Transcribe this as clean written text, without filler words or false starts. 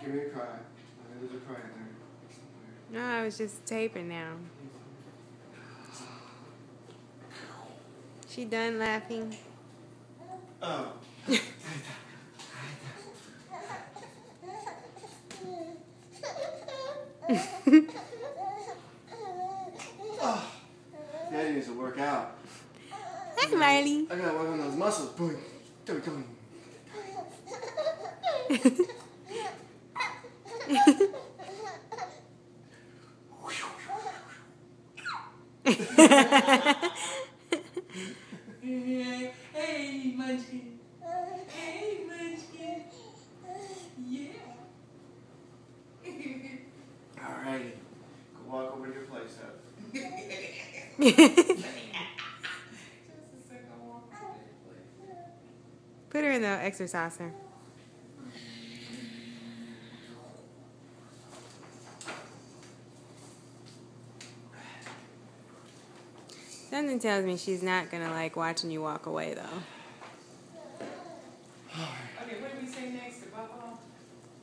Give me a cry. There's a cry in there. No, I was just taping now. She done laughing? Oh. Oh. Daddy needs to work out. Hi, Miley. I gotta work on those muscles. Boing. Boing. Boing. Hey, Munchkin. Hey, Munchkin. Yeah. Alrighty. Go walk over to your place, huh? Just a second walk to that place. Put her in the exerciser. Something tells me she's not gonna like watching you walk away though.